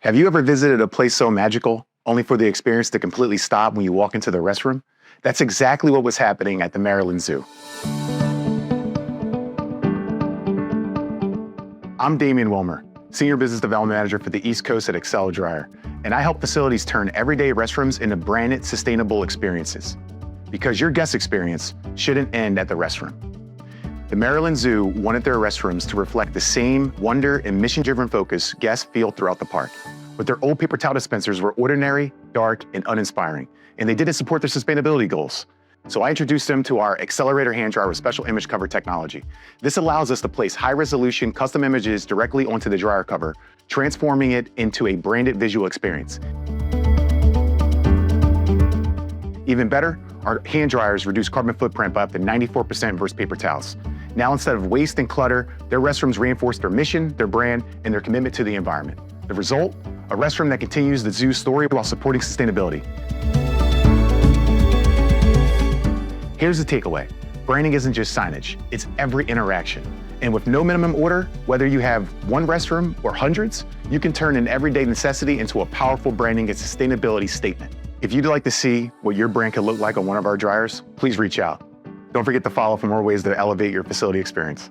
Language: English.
Have you ever visited a place so magical, only for the experience to completely stop when you walk into the restroom? That's exactly what was happening at the Maryland Zoo. I'm Damian Wilmer, Senior Business Development Manager for the East Coast at XLERATOR Dryer, and I help facilities turn everyday restrooms into branded, sustainable experiences. Because your guest experience shouldn't end at the restroom. The Maryland Zoo wanted their restrooms to reflect the same wonder and mission-driven focus guests feel throughout the park. But their old paper towel dispensers were ordinary, dark, and uninspiring, and they didn't support their sustainability goals. So I introduced them to our XLERATOR Hand Dryer with special image cover technology. This allows us to place high-resolution custom images directly onto the dryer cover, transforming it into a branded visual experience. Even better, our hand dryers reduce carbon footprint by up to 94% versus paper towels. Now, instead of waste and clutter, their restrooms reinforce their mission, their brand, and their commitment to the environment. The result? A restroom that continues the zoo's story while supporting sustainability. Here's the takeaway. Branding isn't just signage, it's every interaction. And with no minimum order, whether you have one restroom or hundreds, you can turn an everyday necessity into a powerful branding and sustainability statement. If you'd like to see what your brand could look like on one of our dryers, please reach out. Don't forget to follow for more ways to elevate your facility experience.